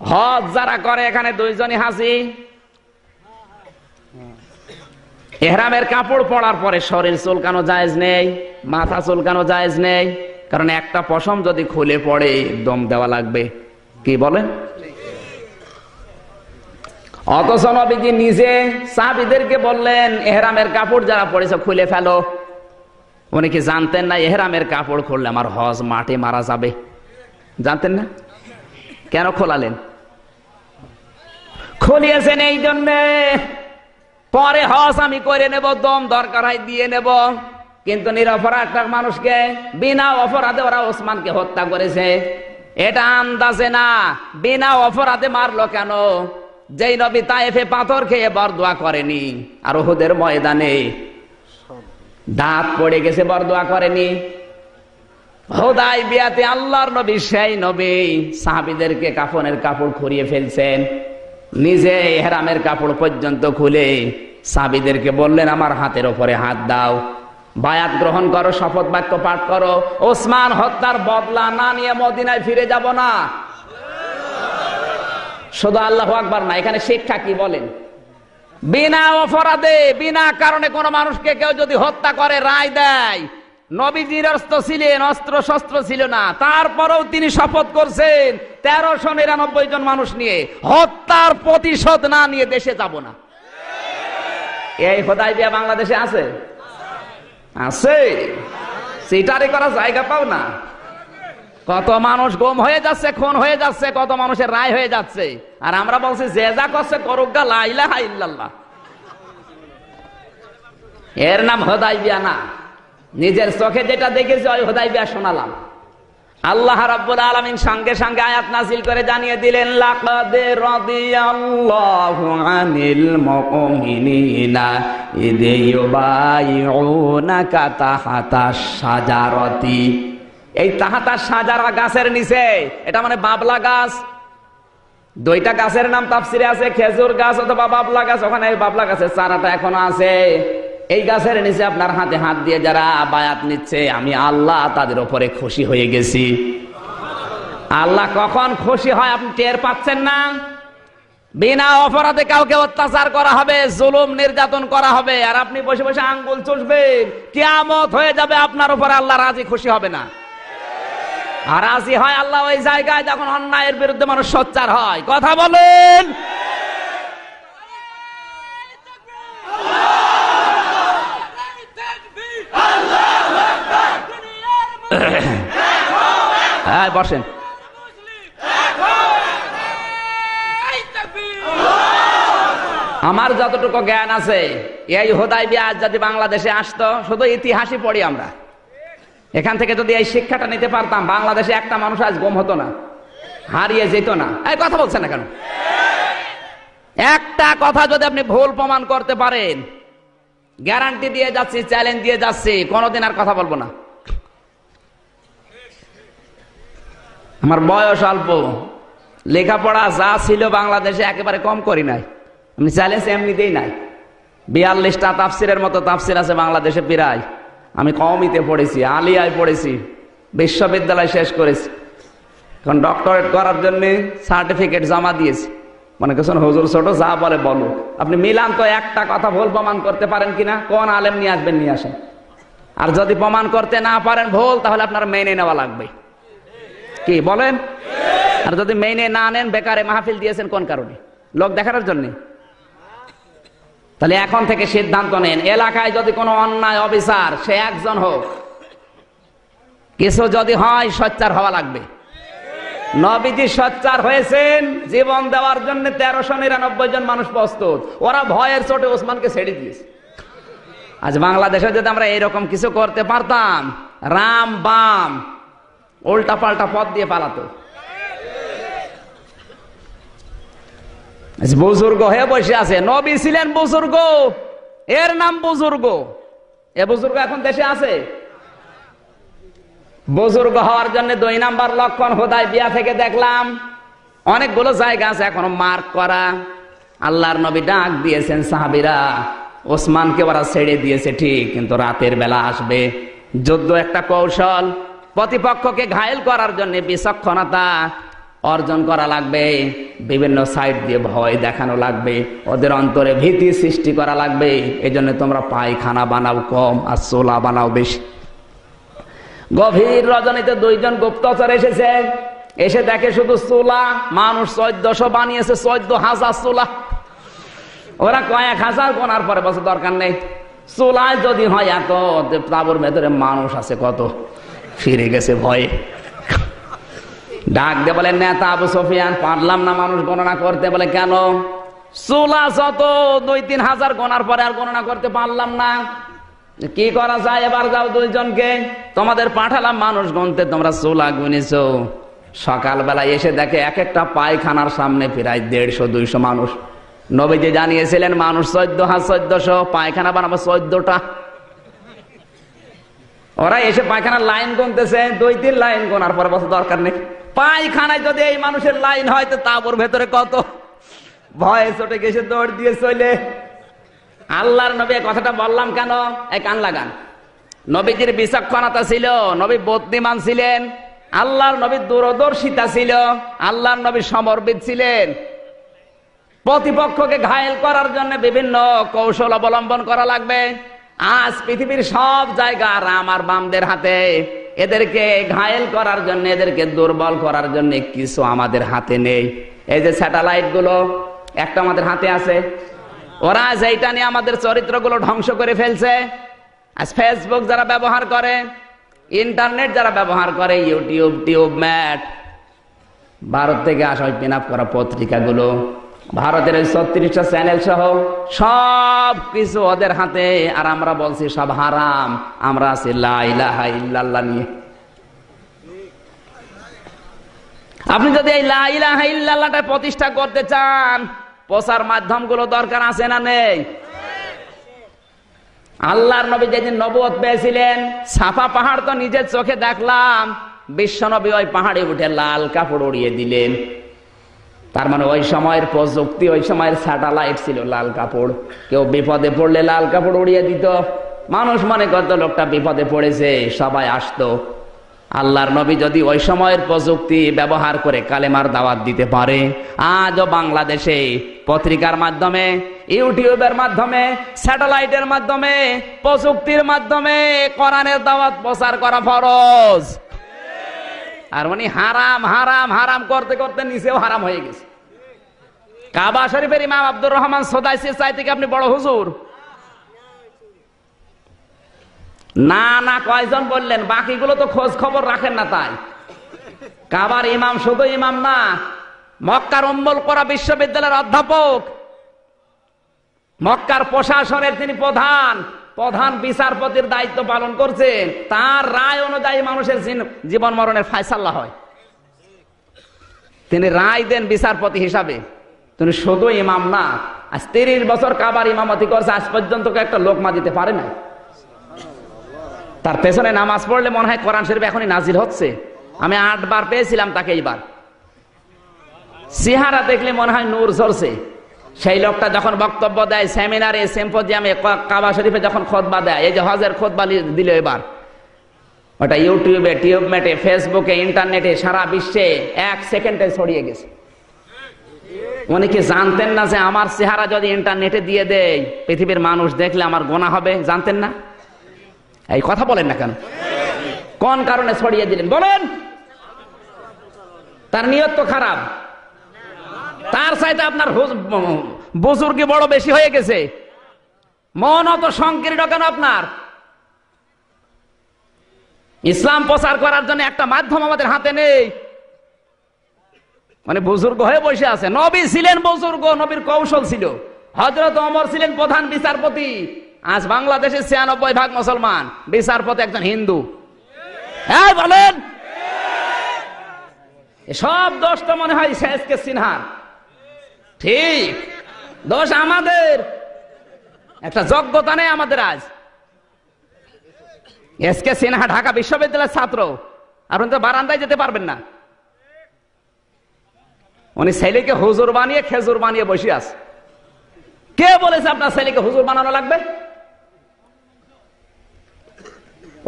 হজ যারা করে এখানে দুইজনই হাজি। ইহরামের কাপড় পরার পরে শরীর চুলকানো জায়েজ নেই, মাথা চুলকানো জায়েজ নেই, কারণ একটা পশম যদি খুলে পড়ে দম দেওয়া লাগবে। কি বলেন? অথচ নবীজি নিজে সাহাবীদেরকে বললেন ইহরামের কাপড় যারা পরেছে খুলে ফেলো। উনি কি জানতেন না ইহরামের কাপড় খুললে আমার হজ মাঠে মারা যাবে? জানতেন না? কেন খোলালেন? খুলিয়েছেন এই জন্যে পরে হজ আমি করে নেব, দম দরকার হয় দিয়ে নেব। কিন্তু নিরপরাধ একটা মানুষকে বিনা অপরাধে ওরা ওসমানকে হত্যা করেছে। এটা আন্দাজে না, বিনা অপরাধে মারলো কেন? যেই নবী তায়েফে পাথর খেয়ে বরদোয়া করেনি, আর উহুদের ময়দানে দাঁত পড়ে গেছে বরদোয়া করেনি। হুদায়বিয়াতে আল্লাহর নবী সেই নবী সাহাবীদেরকে কাফনের কাপড় খুরিয়ে ফেলছেন, নিজে ইহরামের কাপড় পর্যন্ত খুলে সাহাবীদেরকে বললেন আমার হাতের উপরে হাত দাও, বায়াত গ্রহণ করো, শপথ বাক্য পাঠ করো, ওসমান হত্যার বদলা না নিয়ে মদিনায় ফিরে যাব না। শুধু আল্লাহু আকবার না, এখানে শিক্ষা কি বলেন? বিনা অপরাধে বিনা কারণে কোন মানুষকে কেউ যদি হত্যা করে রায় দেয়, নবীজির অস্ত্র শস্ত্র ছিল না, তারপরেও তিনি শপথ করছেন 1399 জন মানুষ নিয়ে হত্যার প্রতিশোধ না নিয়ে দেশে যাব না। এই হুদায়বিয়া বাংলাদেশে আছে? আছে। সিটারি করার জায়গা পাও না। কত মানুষ গুম হয়ে যাচ্ছে, খুন হয়ে যাচ্ছে, কত মানুষের রায় হয়ে যাচ্ছে, আর আমরা বলছি যে যা করছে করুক গা, লা ইলাহা ইল্লাল্লাহ। এর নাম হুদায়বিয়া না। নিজের চোখে যেটা দেখেছি ওই হুদায়বিয়া শোনালাম। আল্লাহ রাব্বুল আলামিন সঙ্গে সঙ্গে আয়াত নাযিল করে জানিয়ে দিলেন লাকাদ রাদিয়াল্লাহু আনিল মুমিনিনা ইদ ইউবাইউনাকা তাহাতাশ শাজারাতি। এই তাহাতাশ শাজারা গাছের নিচে, এটা মানে বাবলা গাছ। দুইটা গাছের নাম তাফসিরে আছে, খেজুর গাছ অথবা বাবলা গাছ। ওখানে বাবলা গাছের চারাটা এখনো আছে। এই গাছের নিচে আপনার হাতে হাত দিয়ে যারা বায়াত নিচ্ছে, আমি আল্লাহ তাদের উপরে খুশি হয়ে গেছি। আল্লাহ কখন খুশি হয় আপনি টের পাচ্ছেন না? বিনা অপরাধে কাউকে অত্যাচার করা হবে, জুলুম নির্যাতন করা হবে, আর আপনি বসে বসে আঙ্গুল চুষবেন, কিয়ামত হয়ে যাবে আপনার উপরে। আল্লাহ রাজি খুশি হবে না। আর রাজি হয় আল্লাহ ওই জায়গায় যখন অন্যায়ের বিরুদ্ধে মানুষ সোচ্চার হয়। কথা বলেন। হ্যাঁ বসেন। আমার যতটুকু জ্ঞান আছে, এই হুদায়বিয়া যদি বাংলাদেশে আসতো, শুধু ইতিহাসই পড়ি আমরা, এখান থেকে যদি এই শিক্ষাটা নিতে পারতাম, বাংলাদেশে একটা মানুষ আজ গুম হতো না, হারিয়ে যেত না। এই কথা বলছেন না কেন? একটা কথা যদি আপনি ভুল প্রমাণ করতে পারেন, গ্যারান্টি দিয়ে যাচ্ছি, চ্যালেঞ্জ দিয়ে যাচ্ছি, কোনোদিন আর কথা বলবো না। আমার বয়স অল্প, লেখাপড়া যা ছিল বাংলাদেশে একেবারে কম করি নাই, আমি চ্যালেঞ্জ এমনিতেই নাই। 42টা তাফসিরের মতো তাফসির আছে বাংলাদেশে প্রায়। আমি কওমিতে পড়েছি, আলিয়ায় পড়েছি, বিশ্ববিদ্যালয় শেষ করেছি, এখন ডক্টরেট করার জন্য সার্টিফিকেট জমা দিয়েছি। মনে করছেন হুজুর ছোট, যা বলে বলো। আপনি মিলান তো, একটা কথা ভুল প্রমাণ করতে পারেন কিনা? কোন আলেম নিয়ে আসবেন, নিয়ে আসেন। আর যদি প্রমাণ করতে না পারেন ভুল, তাহলে আপনার মেনে নেওয়া লাগবে। কি বলেন? আর যদি মেনে না নেন, বেকারে মাহফিল দিয়েছেন কোন কারণে? লোক দেখানোর জন্য? তাহলে এখন থেকে সিদ্ধান্ত নেন, এলাকায় যদি কোনো অন্যায় অবিচার, সে একজন হোক, কিছু যদি হয়, সোচ্চার হওয়া লাগবে। নবীজি সোচ্চার হয়েছেন, জীবন দেওয়ার জন্য 1399 জন মানুষ প্রস্তুত। ওরা ভয়ের চোটে ওসমানকে ছেড়ে দিয়েছে। আজ বাংলাদেশে যদি আমরা এরকম কিছু করতে পারতাম, রাম বাম উল্টা পাল্টা পথ দিয়ে পালাতো। বুজুর্গ হয়ে বসে আছে। নবী ছিলেন বুজুর্গ, এর নাম বুজুর্গ। এ বুজুর্গ এখন দেশে আছে? বুজুর্গ হওয়ার জন্য 2 নাম্বার লক্ষণ হুদায়বিয়া থেকে দেখলাম অনেকগুলো জায়গা আছে এখনো মার্ক করা। আল্লাহর নবী ডাক দিয়েছেন, সাহাবীরা ওসমানকে ওরা ছেড়ে দিয়েছে ঠিক, কিন্তু রাতের বেলা আসবে। যুদ্ধ একটা কৌশল, প্রতিপক্ষকে ঘায়েল করার জন্য বিচক্ষণতা। অর্জন করা লাগবে, বিভিন্ন সাইড দিয়ে ভয় দেখানো লাগবে, ওদের অন্তরে ভীতি সৃষ্টি করা লাগবে। এই জন্য তোমরা পায়খানা বানাও কম আর চোলা বানাও বেশি। গভীর রজনীতে 2 জন গুপ্তচর এসেছে, এসে দেখে শুধু চুলা। মানুষ 1400 বানিয়েছে, 14,000 চুলা। ওরা কয়েক হাজার গোনার পরে বছর দরকার নেই, চুলায় যদি হয় এত, তাবুর ভেতরে মানুষ আছে কত, ফিরে গেছে ভয়ে। ডাক দিয়ে বলে, নেতা আবু সুফিয়ান, পারলাম না মানুষ গণনা করতে। বলে কেন? চুলা যত 2-3 হাজার গোনার পরে আর গণনা করতে পারলাম না। কি করা যায়? এবার যাও 2 জনকে, তোমাদের পাঠালাম মানুষ গুনতে, তোমরা চুলা গুনেছো। সকালবেলা এসে দেখে এক একটা পায়খানার সামনে প্রায় 150-200 মানুষ। নবীজি জানিয়েছিলেন মানুষ 14,000 পায়খানা বানাবো 14টা। ওরা এসে পায়খানার লাইন গুনতেছে, 2-3 লাইন গোনার পরে বছর দরকার নেই। পায়খানায় যদি এই মানুষের লাইন হয় তো তাবুর ভেতরে কত, ভয়ে চটে গেছে, দৌড় দিয়ে চলে। আল্লাহর নবী কথাটা বললাম কেন? এই কান লাগান। নবীজির বিচক্ষণতা ছিল, নবী বুদ্ধিমান ছিলেন, আল্লাহর নবী দূরদর্শিতা ছিল, আল্লাহর নবী সমরবিদ ছিলেন। প্রতিপক্ষকে ঘায়েল করার জন্য বিভিন্ন কৌশল অবলম্বন করা লাগবে। আজ পৃথিবীর সব জায়গা রাম আর বামদের হাতে। এদেরকে ঘায়েল করার জন্য, এদেরকে দুর্বল করার জন্য কিছু আমাদের হাতে নেই। এই যে স্যাটেলাইট গুলো একটা আমাদের হাতে আছে, ওরা যেটা নিয়ে আমাদের চরিত্রগুলো ধ্বংস করে ফেলছে। আজ ফেসবুক যারা ব্যবহার করে, ইন্টারনেট যারা ব্যবহার করে, ইউটিউব, টিউবম্যাট, ভারত থেকে আসা ওই পিন আপ করা পত্রিকাগুলো, ভারতের 36টা চ্যানেল সহ সব কিছু ওদের হাতে। আর আমরা বলছি সব হারাম, আমরা আছি লা ইলাহা ইল্লাল্লাহ নিয়ে। আপনি যদি এই লা ইলাহা ইল্লাল্লাহটা প্রতিষ্ঠা করতে চান, প্রচার মাধ্যমগুলো দরকার আছে না নেই? আল্লাহর নবী যেদিন নবুয়ত পেয়েছিলেন, সাফা পাহাড় তো নিজের চোখে দেখলাম, বিশ্বনবী ওই পাহাড়ে উঠে লাল কাপড় উড়িয়ে দিলেন। তার মানে ওই সময়ের প্রযুক্তি, ওই সময়ের স্যাটেলাইট ছিল লাল কাপড়। কেউ বিপদে পড়লে লাল কাপড় উড়িয়ে দিত। মানুষ মনে করতো লোকটা বিপদে পড়েছে, সবাই আসতো। আল্লাহর নবী যদি ওই সময়ের প্রযুক্তি ব্যবহার করে কালেমার দাওয়াত দিতে পারে, আজও বাংলাদেশে পত্রিকার মাধ্যমে, ইউটিউবের মাধ্যমে, স্যাটেলাইটের মাধ্যমে, প্রযুক্তির মাধ্যমে কোরআনের দাওয়াত প্রচার করা ফরজ। আর উনি হারাম হারাম হারাম করতে করতে নিচেও হারাম হয়ে গেছে। কাবা শরীফের ইমাম আব্দুর রহমান সোদাইসির চাইতে কি আপনি বড় হুজুর? না না, কয়জন বললেন? বাকিগুলো তো খোঁজ খবর রাখেন না। তাই কাবার ইমাম শুধু ইমাম না, মক্কার উম্মুল কোরা বিশ্ববিদ্যালয়ের অধ্যাপক, মক্কার প্রশাসনের তিনি প্রধান বিচারপতির দায়িত্ব পালন করছেন। তার রায় অনুযায়ী মানুষের জীবন মরণের ফায়সালা হয়। তিনি রায় দেন বিচারপতি হিসাবে। তিনি শুধু ইমাম না, আজ 30 বছর কাবার ইমামতি করছে, আজ পর্যন্ত একটা লোকমা দিতে পারে না। তার পেছনে নামাজ পড়লে মনে হয় কোরআন শরীফ এখনই নাজিল হচ্ছে। আমি 8 বার পেয়েছিলাম তাকে। এইবার চেহারা দেখলে মনে হয় নূর ঝরছে। সেই লোকটা যখন বক্তব্য দেয় সেমিনারে, সিম্পোজিয়ামে, কাবা শরীফে যখন খুতবা দেয়, এই যে হজের খুতবা দিল এবার, ওটা ইউটিউবে, টিউবম্যাটে, ফেসবুকে, ইন্টারনেটে, সারা বিশ্বে 1 সেকেন্ডে ছড়িয়ে গেছে। উনি কি জানতেন না যে আমার চেহারা যদি ইন্টারনেটে দিয়ে দেয়, পৃথিবীর মানুষ দেখলে আমার গোনা হবে? জানতেন না? এই কথা বলেন না কেন? কোন কারণে ছড়িয়ে দিলেন বলেন? তার নিয়ত তো খারাপ। তার চাইতে আপনার বুজুর্গি বড় বেশি হয়ে গেছে। মন অত সংকীর্ণ কেন আপনার? ইসলাম প্রচার করার জন্য একটা মাধ্যম আমাদের হাতে নেই। মানে বুজুর্গ হয়ে বসে আছে। নবী ছিলেন বুজুর্গ, নবীর কৌশল ছিল। হযরত ওমর ছিলেন প্রধান বিচারপতি। আজ বাংলাদেশের 96% মুসলমান, বিচারপতি একজন হিন্দু। হ্যাঁ বলেন, সব দোষ তো মনে হয় শেষকে সিনহার। ঠিক, দোষ আমাদের। একটা যোগ্যতা নেই আমাদের। আজ এসকে সিনহা ঢাকা বিশ্ববিদ্যালয়ের ছাত্র, আর উনি তো বারান্দায় যেতে পারবেন না। উনি ছেলেকে হুজুর বানিয়ে খেজুর বানিয়ে বসে আছে। কে বলেছে আপনার ছেলেকে হুজুর বানানো লাগবে?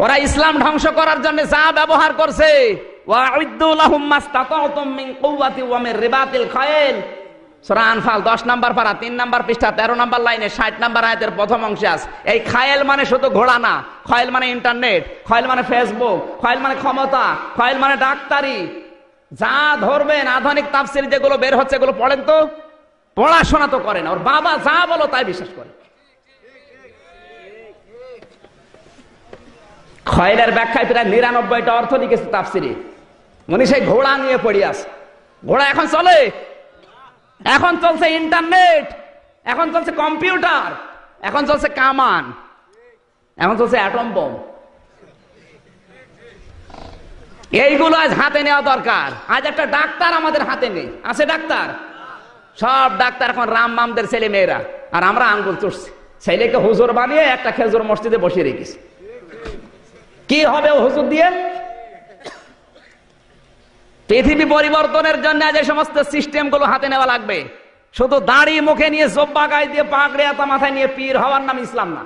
ওরা ইসলাম ধ্বংস করার জন্য যা ব্যবহার করছে ওয়া'উদ্দু লাহুম মাসতাতা'তুম মিন কুওয়াতি ওয়া মিন রিবাতিল খায়ল। সূরা আনফাল 10 নম্বর পারা 3 নম্বর পৃষ্ঠা 13 নম্বর লাইনে 60 নম্বর আয়াতের প্রথম অংশে আছে। এই খায়েল মানে শুধু ঘোড়া না, খায়েল মানে ইন্টারনেট, খায়েল মানে ফেসবুক, খায়েল মানে ক্ষমতা, খায়েল মানে ডাক্তারি। যা ধরবেন আধুনিক তাফসীর যেগুলো বের হচ্ছে এগুলো পড়েন তো, পড়াশোনা তো করেন, ওর বাবা যা বলো তাই বিশ্বাস করে। খায়েলের ব্যাখ্যায় প্রায় 99টা অর্থ লিখেছে তাফসীরে। উনি সেই ঘোড়া নিয়ে পড়ে আছে। ঘোড়া এখন চলে, এখন চলছে ইন্টারনেট, এখন চলছে কম্পিউটার, এখন চলছে কামান, এখন চলছে অ্যাটম বোম। এইগুলো আজ হাতে নেওয়া দরকার। আজ একটা ডাক্তার আমাদের হাতে নেই, আছে ডাক্তার? সব ডাক্তার এখন রাম মামদের ছেলে মেয়েরা, আর আমরা আঙ্গুল চুষছি। ছেলেকে হুজুর বানিয়ে একটা খেজুর মসজিদে বসিয়ে রেখেছি। কি হবে ও হুজুর দিয়ে? পৃথিবী পরিবর্তনের জন্য যে সমস্ত সিস্টেম গুলো হাতে নেওয়া লাগবে। শুধু দাড়ি মুখে নিয়ে জব্বা গায়ে দিয়ে পাগড়ি আতা মাথায় নিয়ে পীর হওয়ার নাম ইসলাম না।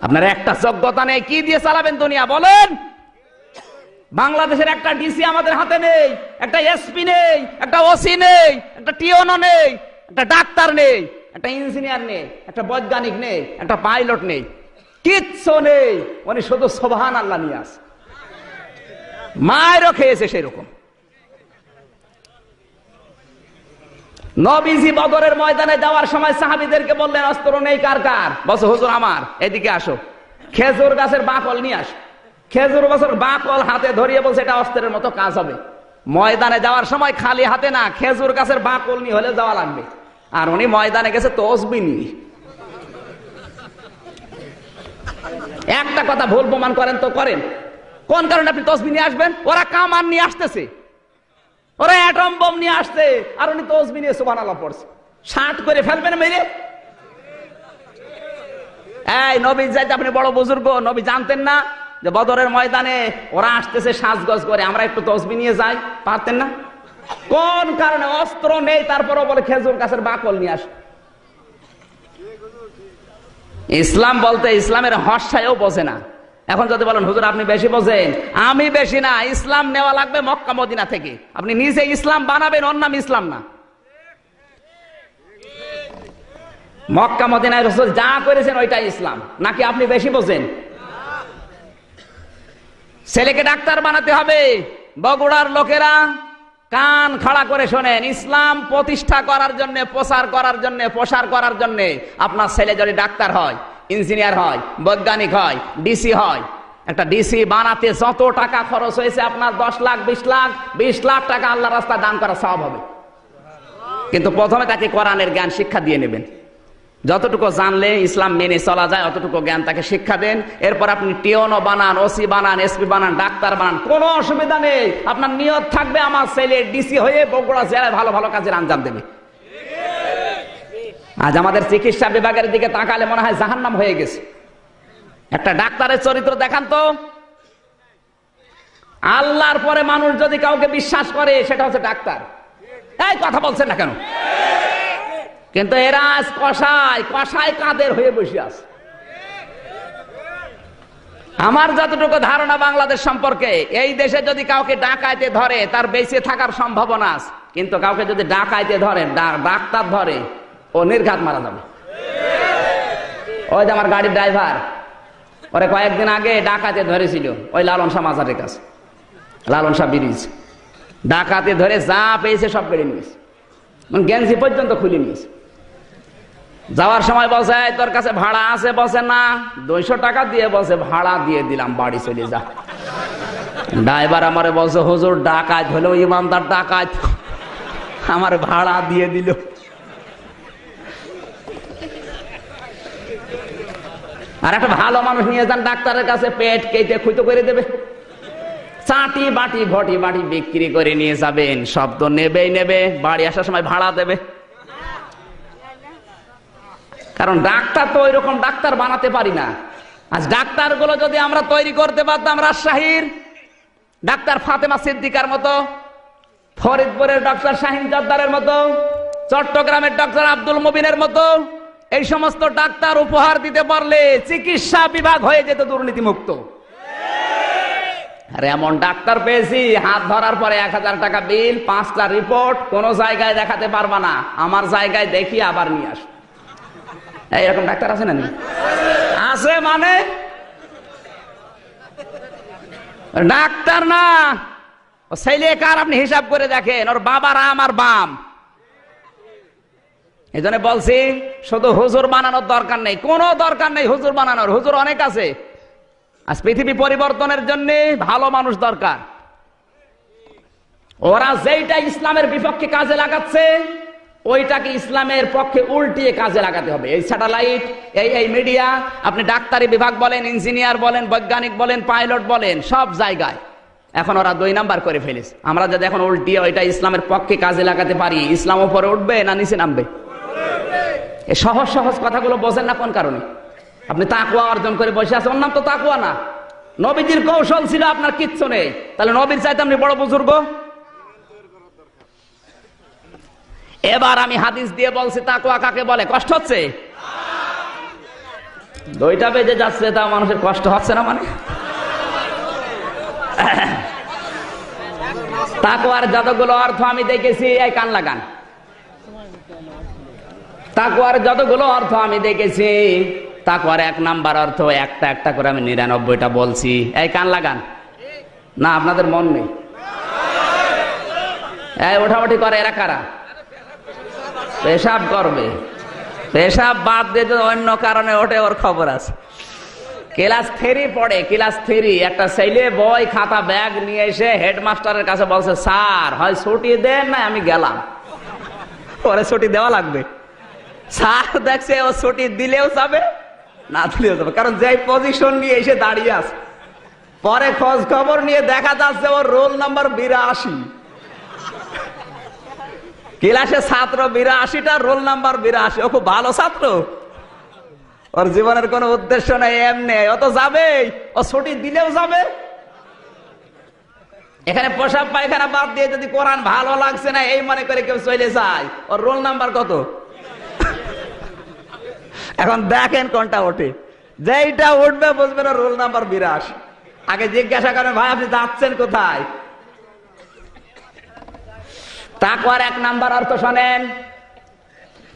আপনার একটা যোগ্যতা নেই, কি দিয়ে চালাবেন দুনিয়া বলেন? বাংলাদেশের একটা ডিসি আমাদের হাতে নেই, একটা এসপি নেই, একটা ওসি নেই, একটা টিওনো নেই, একটা ডাক্তার নেই, একটা ইঞ্জিনিয়ার নেই, একটা বৈজ্ঞানিক নেই, একটা পাইলট নেই, কিচ্ছু নেই। উনি শুধু সুবহানাল্লাহ নিয়ে আসে, মায়েরও খেয়েছে সেরকম। নবীজি বদরের ময়দানে যাওয়ার সময় সাহাবীদেরকে বললেন, অস্ত্র নেই কার কার? বলছে হুজুর আমার। এদিকে আসো, খেজুর গাছের বাকল নিয়ে আসো। খেজুর গাছের বাকল হাতে ধরিয়ে বলছে এটা অস্ত্রের মতো কাজ হবে। ময়দানে যাওয়ার সময় খালি হাতে না, খেজুর গাছের বাকল নিয়ে হলে যাওয়া লাগবে। আর উনি ময়দানে গেছে তসবিহ নিয়ে। একটা কথা ভুল প্রমাণ করেন তো করেন, কোন কারণে আপনি তসবিহ নিয়ে আসবেন? ওরা কামান নিয়ে আসতেছে, ওরা অ্যাটম বোম নিয়ে আসছে, আর উনি তসবিহ নিয়ে সুবহানাল্লাহ পড়ছে। 60 করে ফেলবেন মেরে। এই নবী যাইতে আপনি বড় বুজুর্গ, নবী জানতেন না যে বদরের ময়দানে ওরা আসতেছে সাজগজ করে, আমরা একটু তসবিহ নিয়ে যাই? পারতেন না? কোন কারণে? অস্ত্র নেই, তারপরও বলে খেজুর গাছের বাকল নিয়ে আস। ইসলাম বলতে ইসলামের হর্ষায়ও বোঝে না। এখন যদি বলেন হুজুর আপনি বেশি বোঝেন, আমি বেশি না। ইসলাম নেওয়া লাগবে মক্কা মদিনা থেকে। আপনি নিজে ইসলাম বানাবেন, ওর নাম ইসলাম না। মক্কা মদিনায় রাসূল যা করেছেন ওইটাই ইসলাম, নাকি আপনি বেশি বোঝেন? ছেলেকে ডাক্তার বানাতে হবে। বগুড়ার লোকেরা কান খাড়া করে শোনেন, ইসলাম প্রতিষ্ঠা করার জন্য, প্রচার করার জন্য, প্রসার করার জন্য আপনার ছেলে যদি ডাক্তার হয়, ইঞ্জিনিয়ার হয়, বৈজ্ঞানিক হয়, ডিসি হয়, একটা ডিসি বানাতে যত টাকা খরচ হয়েছে আপনার 10 লাখ 20 লাখ 20 লাখ টাকা আল্লাহ রাস্তায় দান করা সওয়াব হবে। কিন্তু প্রথমে তাকে কোরআনের জ্ঞান শিক্ষা দিয়ে নেবেন। যতটুকু জানলে ইসলাম মেনে চলা যায় অতটুকু জ্ঞান তাকে শিক্ষা দেন। এরপর আপনি টিওনো বানান, ওসি বানান, এসপি বানান, ডাক্তার বানান, কোনো অসুবিধা নেই। আপনার নিয়ত থাকবে আমার ছেলে ডিসি হয়ে বগুড়া জেলায় ভালো ভালো কাজের আঞ্জাম দেবে। আজ আমাদের চিকিৎসা বিভাগের দিকে তাকালে মনে হয় জাহান্নাম হয়ে গেছে। একটা ডাক্তারের চরিত্র দেখান তো। আল্লাহর পরে মানুষ যদি কাউকে বিশ্বাস করে সেটা হচ্ছে ডাক্তার। এই কথা বলছেন না কেন? কিন্তু এরা আজ কসাই কসাই কাদের হয়ে বসে আছে। আমার যতটুকু ধারণা বাংলাদেশ সম্পর্কে, এই দেশে যদি কাউকে ডাকাইতে ধরে তার বেঁচে থাকার সম্ভাবনা আছে, কিন্তু কাউকে যদি ডাকাইতে ধরে, ডাক্তার ধরে, ও নির্ঘাত মারা যাবে। ওই যে আমার গাড়ির ড্রাইভার, ওরে কয়েকদিন আগে ডাকাতে ধরেছিল ওই লালন শাহ মাজারের কাছে, লালন শাহ ব্রিজ। ডাকাতে ধরে যা পেয়েছে সব কেড়ে নিয়েছে, গেঞ্জি পর্যন্ত খুলে নিয়েছে। যাওয়ার সময় বলছে তোর কাছে ভাড়া আছে? বলছে না। 200 টাকা দিয়ে বলছে ভাড়া দিয়ে দিলাম, বাড়ি চলে যা। ড্রাইভার আমারে বলছে হুজুর ডাকাত হলো, ইমানদার ডাকাত, আমার ভাড়া দিয়ে দিল। আর একটা ভালো মানুষ নিয়ে যান ডাক্তারের কাছে, পেট কেটে খুঁতো করে দেবে, চাটি বাটি ঘটি বাটি বিক্রি করে নিয়ে যাবেন, সব তো নেবেই নেবে, বাড়ি আসার সময় ভাড়া দেবে। কারণ ডাক্তার তো ওই রকম ডাক্তার বানাতে পারি না। আজ ডাক্তার গুলো যদি আমরা তৈরি করতে পারতাম রাজশাহীর ডাক্তার ফাতেমা সিদ্দিকার মতো, ফরিদপুরের ডক্টর শাহিন জর্দারের মতো, চট্টগ্রামের ডক্টর আব্দুল মুবিনের মতো, এই সমস্ত ডাক্তার উপহার দিতে পারলে চিকিৎসা বিভাগ হয়ে যেত দুর্নীতি মুক্ত। আরে এমন ডাক্তার পেয়েছি, হাত ধরার পরে 1000 টাকা বিল, 5টা রিপোর্ট, কোন জায়গায় দেখাতে পারবা না, আমার জায়গায় দেখি আবার নিয়ে আস। এইরকম ডাক্তার আছে না? আছে মানে ডাক্তার না, ছেলে কার আপনি হিসাব করে দেখেন, ওর বাবার আমার বাম। এই জন্য বলছি শুধু হুজুর বানানোর দরকার নেই, কোনো দরকার নেই হুজুর বানানোর, হুজুর অনেক আছে। আজ পৃথিবী পরিবর্তনের জন্য ভালো মানুষ দরকার। ওরা যেইটা ইসলামের বিপক্ষে কাজে লাগাচ্ছে ওইটাকে ইসলামের পক্ষে উল্টিয়ে কাজে লাগাতে হবে। এই স্যাটেলাইট, এই মিডিয়া, আপনি ডাক্তারি বিভাগ বলেন, ইঞ্জিনিয়ার বলেন, বৈজ্ঞানিক বলেন, পাইলট বলেন, সব জায়গায় এখন ওরা 2 নাম্বার করে ফেলেছে। আমরা যদি এখন উল্টিয়ে ওইটা ইসলামের পক্ষে কাজে লাগাতে পারি, ইসলাম উপরে উঠবে না নিচে নামবে? এই সহজ সহজ কথাগুলো বোঝেন না কোন কারণে? আপনি তাকওয়া অর্জন করে বসে আছেন, ওর নাম তো তাকওয়া না। নবীজির কৌশল ছিল আপনার কিচ্ছু নেই, তাহলে নবীর চাইতে আপনি বড় বুজুর্গ? এবার আমি হাদিস দিয়ে বলছি তাকওয়া কাকে বলে। কষ্ট হচ্ছে? 2টা বেজে যাচ্ছে, তা মানুষের কষ্ট হচ্ছে না মানে? তাকওয়ার যতগুলো অর্থ আমি দেখেছি, এই কান লাগান, তাকওয়ার যতগুলো অর্থ আমি দেখেছি, তাকওয়ার 1 নাম্বার অর্থ একটা একটা করে আমি 99টা বলছি। এই কান লাগান না, আপনাদের মন নেই? এই ওঠাউঠি করে এরা কারা? পেশাব করবে, পেশাব বাদ দিয়ে যদি অন্য কারণে ওঠে ওর খবর আছে। ক্লাস 3 পড়ে, ক্লাস 3, একটা ছেলে বই খাতা ব্যাগ নিয়ে এসে হেডমাস্টারের কাছে বলছে, স্যার হয় ছুটি দেন না আমি গেলাম। পরে ছুটি দেওয়া লাগবে। স্যার দেখছে ও ছুটি দিলেও যাবে না দিলেও যাবে, কারণ যে পজিশন নিয়ে এসে দাঁড়িয়ে আছে। পরে খোঁজ খবর নিয়ে দেখা যাচ্ছে ওর রোল নাম্বার 82। ক্লাসে ছাত্র 82টা, রোল নাম্বার 82। ও খুব ভালো ছাত্র, ওর জীবনের কোনো উদ্দেশ্য নেই, এমনি ও তো যাবেই, ও ছুটি দিলেও যাবে। এখানে পোশাক পায়খানা বাদ দিয়ে যদি কোরআন ভালো লাগছে না এই মনে করে কেউ চলে যায়, ওর রোল নাম্বার কত? এখন দেখেন কোনটা ওঠে, যেইটা উঠবে বুঝবেন রোল নাম্বার 82। আগে জিজ্ঞাসা করেন, ভাই আপনি যাচ্ছেন কোথায়? তাকওয়ার 1 নাম্বার অর্থ শোনেন,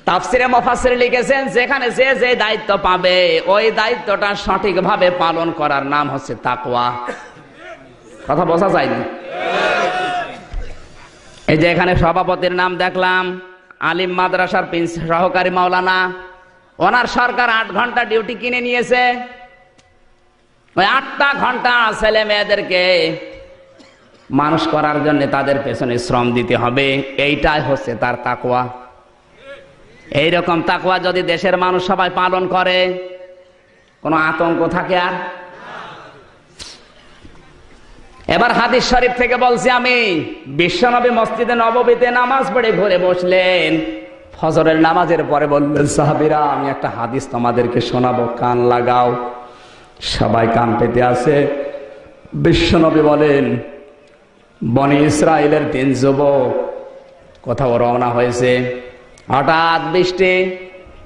তাফসিরে মুফাসসির লিখেছেন, যেখানে যে দায়িত্ব পাবে ওই দায়িত্বটা সঠিকভাবে পালন করার নাম হচ্ছে তাকওয়া। কথা বোঝা যায়নি? এই যে এখানে সভাপতির নাম দেখলাম, আলিম মাদ্রাসার সহকারী মাওলানা, ওনার সরকার 8 ঘন্টা ডিউটি কিনে নিয়েছে। ওই 8টা ঘন্টা ছেলে মেয়েদেরকে মানুষ করার জন্য তাদের পেছনে শ্রম দিতে হবে, এইটাই হচ্ছে তার তাকওয়া। এইরকম তাকওয়া যদি দেশের মানুষ সবাই পালন করে, কোনো আতঙ্ক থাকে আর? এবার হাদিস শরীফ থেকে বলছি আমি, বিশ্বনবী মসজিদে নববীতে নামাজ পড়ে ঘরে বসলেন, ফজরের নামাজের পরে বললেন, সাহাবীরা আমি একটা হাদিস তোমাদেরকে শোনাবো, কান লাগাও। সবাই কান পেতে আছে। বিশ্বনবী বলেন, বনি ইসরায়েলের 3 যুবক কোথাও রওনা হয়েছে, হঠাৎ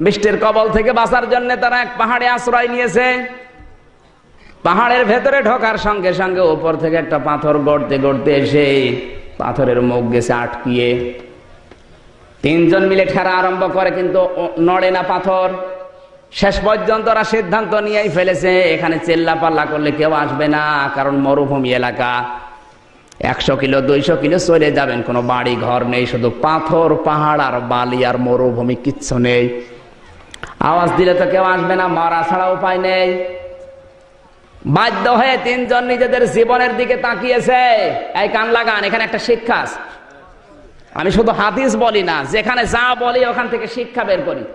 বৃষ্টির কবল থেকে বাঁচার জন্য তারা এক পাহাড়ে আশ্রয় নিয়েছে। পাহাড়ের ভেতরে ঢোকার সঙ্গে সঙ্গে উপর থেকে একটা পাথর গড়তে গড়তে এসে পাথরের মুখ গেছে আটকিয়ে। 3 জন মিলে ঠেলা আরম্ভ করে, কিন্তু নড়ে না পাথর। শেষ পর্যন্ত ওরা সিদ্ধান্ত নিয়েই ফেলেছে, এখানে চেল্লা পাল্লা করলে কেউ আসবে না, কারণ মরুভূমি এলাকা। 100 কিলো 200 কিলো চলে যাবেন, কোনো বাড়ি ঘর নেই, শুধু পাথর, পাহাড় আর বালি আর মরুভূমি, কিচ্ছু নেই। আওয়াজ দিলে তো কেউ আসবে না, মারা ছাড়া উপায় নেই। বাধ্য হয়ে 3 জন নিজেদের জীবনের দিকে তাকিয়েছে। এই কান লাগান, এখানে একটা শিক্ষা আছে। আমি শুধু হাদিস বলি না, যেখানে যা বলি ওখান থেকে শিক্ষা বের করি।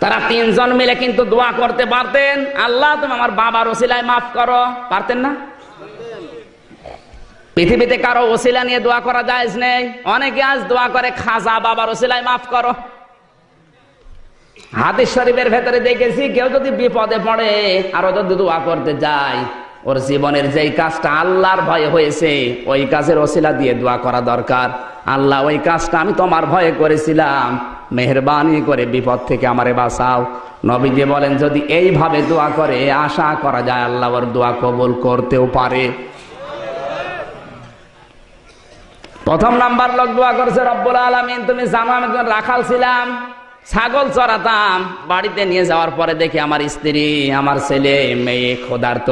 তারা 3 জন মিলে কিন্তু দোয়া করতে পারতেন, আল্লাহ তুমি আমার বাবার ওসিলায় মাফ করো, পারতেন না? পৃথিবীতে কারো ওসিলা নিয়ে দোয়া করা জায়েজ নেই। অনেকে আজ দোয়া করে, খাজা বাবার ওসিলায় মাফ করো। হাদিস শরীফের ভেতরে দেখেছি, কেউ যদি বিপদে পড়ে আরো যদি দোয়া করতে যায়, ওর জীবনের যেই কাজটা আল্লাহর ভয়ে হয়েছে ওই কাজের ওসিলা দিয়ে দোয়া করা দরকার। আল্লাহ ওই কাজটা আমি তোমার ভয়ে করেছিলাম, মেহেরবানি করে বিপদ থেকে আমারে বাঁচাও। নবীজি বলেন যদি এইভাবে দোয়া করে আশা করা যায় আল্লাহ ওর দোয়া কবুল করতেও পারে। প্রথম নাম্বার লোক দোয়া করছে, রব্বুল আলামিন তুমি জানো আমি রাখাল ছিলাম, ছাগল চড়াতাম, বাড়িতে নিয়ে যাওয়ার পরে দেখি আমার স্ত্রী আমার ছেলে মেয়ে ক্ষুধার্ত,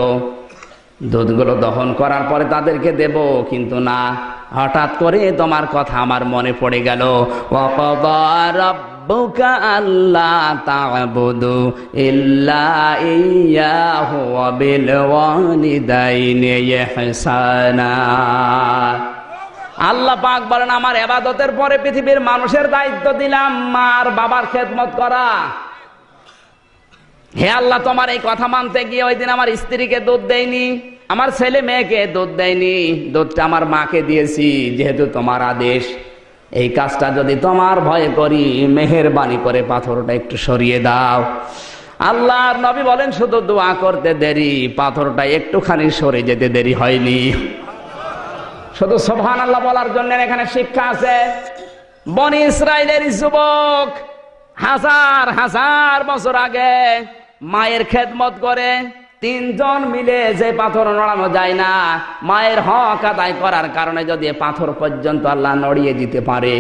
দুধগুলো দহন করার পরে তাদেরকে দেব, কিন্তু না, হঠাৎ করে তোমার কথা আমার মনে পড়ে গেল, ওয়াকাদা রাব্বুকা আল্লা তা'বুদু ইল্লা ইয়্যাহু ওয়া বিল ওয়ালিদাইনি ইহসানা। আল্লাহ পাক বলেন আমার ইবাদতের পরে পৃথিবীর মানুষের দায়িত্ব দিলাম মার বাবার খেদমত করা। হে আল্লাহ, তোমার এই কথা মানতে গিয়ে ওই দিন আমার স্ত্রীকে দুধ দেয়নি, আমার ছেলে মেয়েকে দুধ দেয়নি, দুধটা আমার মাকে দিয়েছি, যেহেতু তোমার আদেশ। এই কাজটা যদি তোমার ভয়ে করি, মেহেরবানি করে পাথরটা একটু সরিয়ে দাও। আল্লাহর নবী বলেন শুধু দোয়া করতে দেরি, পাথরটা একটুখানি সরে যেতে দেরি হয়নি। শুধু সুবহানাল্লাহ বলার জন্য এখানে শিক্ষা আছে। বনি ইসরাইলের যুবক হাজার হাজার বছর আগে মায়ের খেদমত করে, তিনজন মিলে যে পাথর নড়ানো যায় না, মায়ের হক আদায় করার কারণে যদি পাথর পর্যন্ত আল্লাহ নড়িয়ে দিতে পারে,